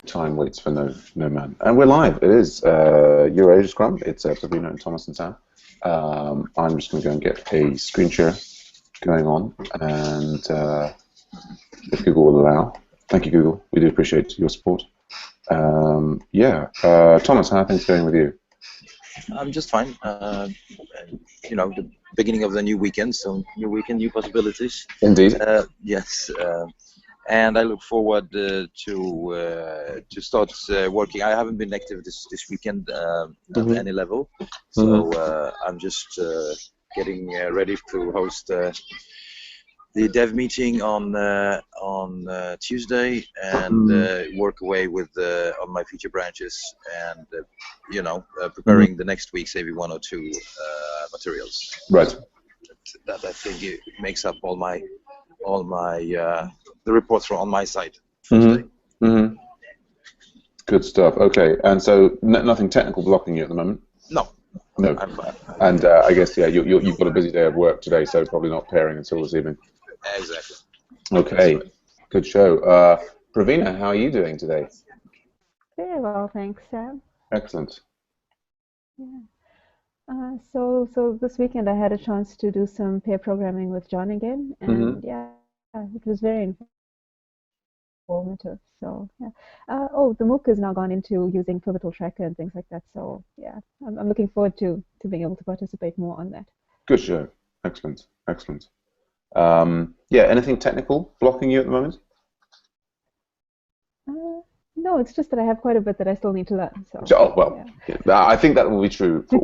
Time waits for no man. And we're live. It is EuroAsia Scrum. It's Pravina and Thomas and Sam. I'm just going to go and get a screen share going on, and if Google will allow. Thank you, Google. We do appreciate your support. Thomas, how are things going with you? I'm just fine. The beginning of the new weekend, so new weekend, new possibilities. Indeed. Yes. And I look forward to start working. I haven't been active this weekend at any level, so I'm just getting ready to host the dev meeting on Tuesday and work away with on my feature branches and preparing the next week's AV1 or 2 materials. Right. That I think it makes up all my the reports from on my side. Good stuff. Okay, and so nothing technical blocking you at the moment? No. I'm fine. And I guess you've got a busy day of work today, so probably not pairing until this evening. Exactly. Okay, good show. Pravina, how are you doing today? Very well, thanks, Sam. Excellent. Yeah. So this weekend I had a chance to do some pair programming with John again, and it was very informative. So the MOOC has now gone into using Pivotal Tracker and things like that. So yeah, I'm looking forward to being able to participate more on that. Good show. Excellent. Excellent. Anything technical blocking you at the moment? No, it's just that I have quite a bit that I still need to learn. So, I think that will be true for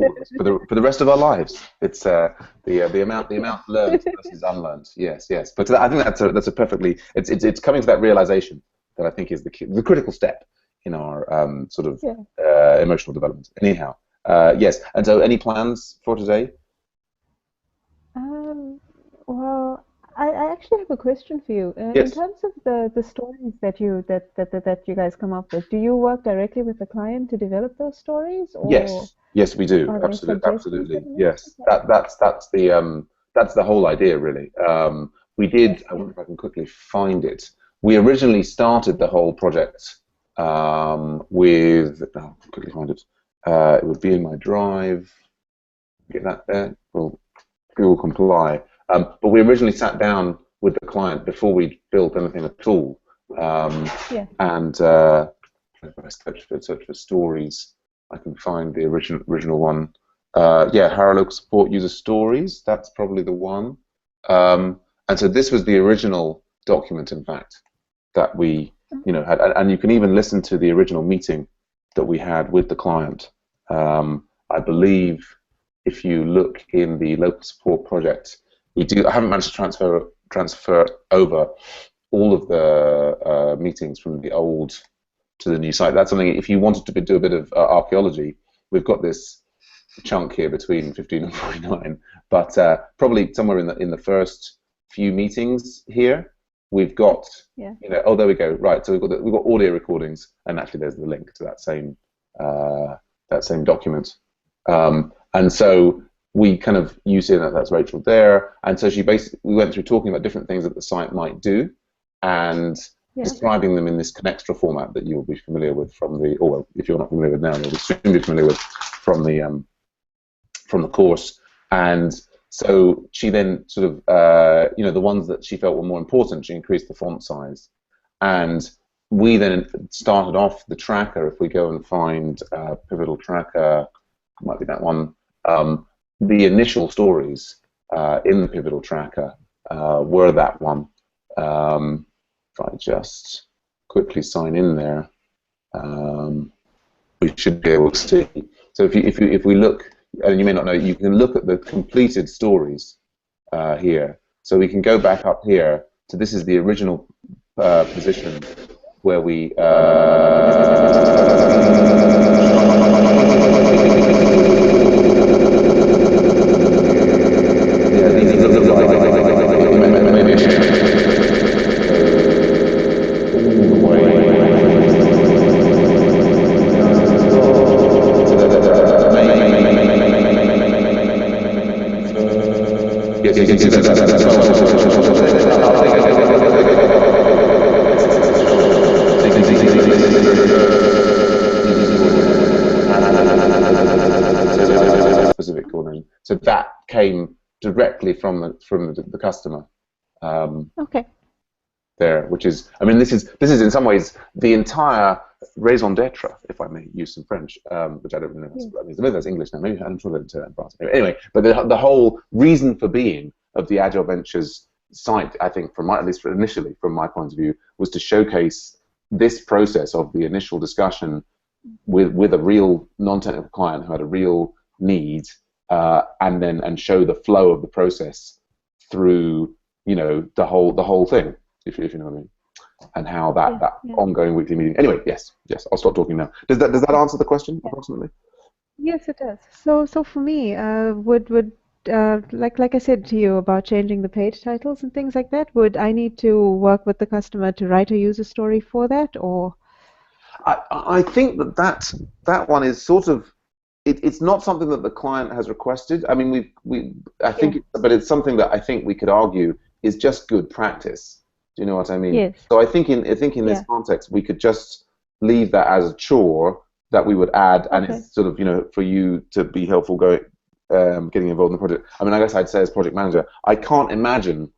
the rest of our lives. It's the amount learned versus unlearned. Yes. But I think that's a perfectly. It's coming to that realization that I think is the critical step in our emotional development. Anyhow, yes. And so, any plans for today? Well, I actually have a question for you. Yes. In terms of the stories that you guys come up with, do you work directly with the client to develop those stories? Or yes, we do. Absolutely. Yes, that's the whole idea, really. We did. I wonder if I can quickly find it. We originally started the whole project with. Quickly find it. It would be in my drive. Get that there. Well, Google comply. But we originally sat down with the client before we built anything at all. And if I search for stories, I can find the original one. LocalSupport user stories. That's probably the one. And so this was the original document, in fact, that we had. And you can even listen to the original meeting that we had with the client. I believe if you look in the LocalSupport project. I haven't managed to transfer over all of the meetings from the old to the new site. That's something, if you wanted to do a bit of archaeology, we've got this chunk here between 15 and 49, but probably somewhere in the first few meetings here, we've got, oh, there we go, right, so we've got audio recordings, and actually there's the link to that same document. And so we kind of used it, that's Rachel there, and so we went through talking about different things that the site might do, and describing them in this Connextra format that you'll be familiar with from the, or well, if you're not familiar with now, you'll be extremely familiar with from the course. And so she then sort of, the ones that she felt were more important, she increased the font size, and we then started off the tracker. If we go and find Pivotal Tracker, might be that one. The initial stories in the Pivotal Tracker were that one. If I just quickly sign in there, we should be able to see. So if we look, and you may not know, you can look at the completed stories here. So we can go back up here. So this is the original position where we. So that came directly from the customer. Okay. There, which is, I mean, this is in some ways the entire raison d'être, if I may use some French, which I don't really know. Maybe that's English now. Maybe I'm sure that's France. Anyway, but the whole reason for being of the Agile Ventures site, I think, at least initially, from my point of view, was to showcase this process of the initial discussion with a real non-technical client who had a real need, and show the flow of the process through, the whole thing. If you know what I mean, and how that ongoing weekly meeting. Anyway, yes, I'll stop talking now. Does that answer the question approximately? Yes, it does. So for me, would like I said to you about changing the page titles and things like that, would I need to work with the customer to write a user story for that, or? I think that one is sort of, it's not something that the client has requested. I mean, but it's something that I think we could argue is just good practice. Do you know what I mean? Yes. So I think in this context, we could just leave that as a chore that we would add, and it's sort of, for you to be helpful getting involved in the project. I mean, I guess I'd say as project manager, I can't imagine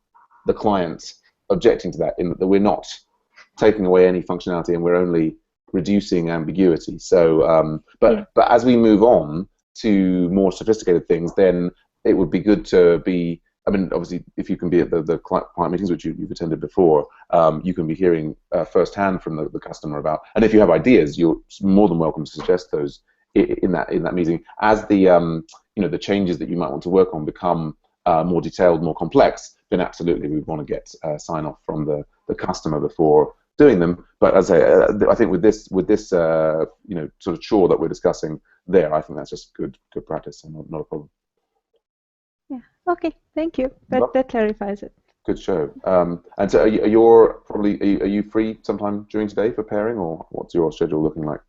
the client objecting to that, in that we're not taking away any functionality and we're only reducing ambiguity. So, but as we move on to more sophisticated things, then it would be good to be. I mean, obviously, if you can be at the client meetings, which you've attended before, you can be hearing firsthand from the customer about. And if you have ideas, you're more than welcome to suggest those in that meeting. As the the changes that you might want to work on become more detailed, more complex, then absolutely we want to get sign off from the customer before doing them. But as I think with this sort of chore that we're discussing there, I think that's just good practice and not a problem. Yeah. Okay. Thank you. That clarifies it. Good show. And so, are you free sometime during today for pairing, or what's your schedule looking like?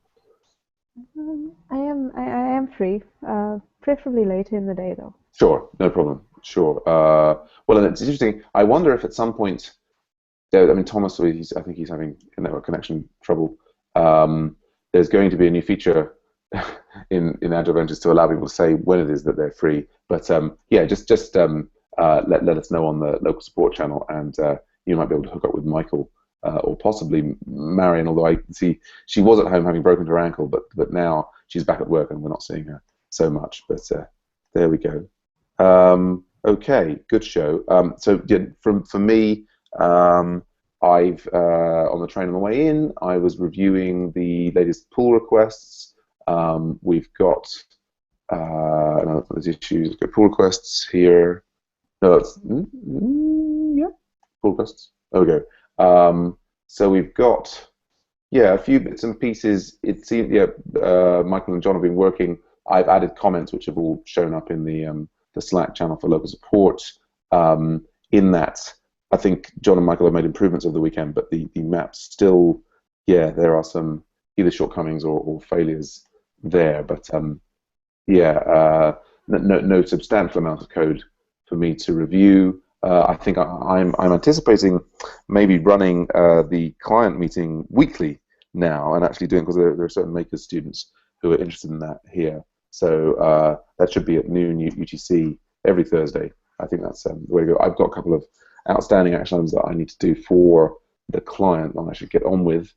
I am free. Preferably later in the day, though. Sure, no problem. Sure. Well, and it's interesting. I wonder if at some point, I mean, Thomas, I think he's having network connection trouble. There's going to be a new feature in Agile Ventures to allow people to say when it is that they're free. But just let us know on the local support channel, and you might be able to hook up with Michael or possibly Marion. Although I see she was at home having broken her ankle, but now she's back at work and we're not seeing her so much. But there we go. Okay, good show. So for me, I've on the train on the way in, I was reviewing the latest pull requests. We've got there's issues. We've got pull requests here. No, that's pull requests. There we go. So we've got a few bits and pieces. It seems Michael and John have been working. I've added comments which have all shown up in the Slack channel for local support. In that, I think John and Michael have made improvements over the weekend, but the maps still, there are some either shortcomings or failures there. But no substantial amount of code for me to review. I think I'm anticipating maybe running the client meeting weekly now, and actually doing, because there are certain makers students who are interested in that here. So that should be at noon UTC every Thursday. I think that's the way to go. I've got a couple of outstanding action items that I need to do for the client that I should get on with.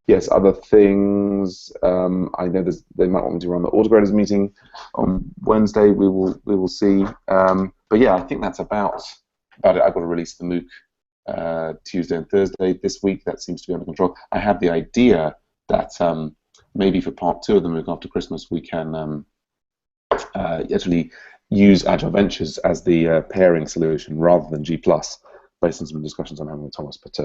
Yes, other things. I know they might want me to run the Autograders meeting on Wednesday. We will see. But I think that's about it. I've got to release the MOOC Tuesday and Thursday this week. That seems to be under control. I have the idea that maybe for part 2 of the MOOC after Christmas, we can actually use Agile Ventures as the pairing solution rather than G+, based on some discussions I'm having with Thomas. But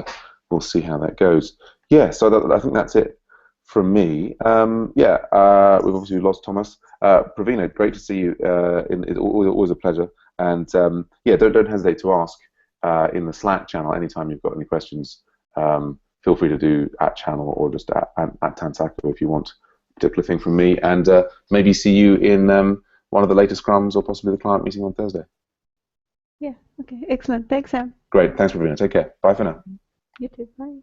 we'll see how that goes. So I think that's it from me. We've obviously lost Thomas. Pravina, great to see you. It's always a pleasure. And don't hesitate to ask in the Slack channel anytime you've got any questions. Feel free to do at channel or just at Tansaku if you want a particular thing from me. And maybe see you in one of the latest scrums or possibly the client meeting on Thursday. Yeah, okay, excellent. Thanks, Sam. Great, thanks, Pravina. Take care. Bye for now. You too. Bye.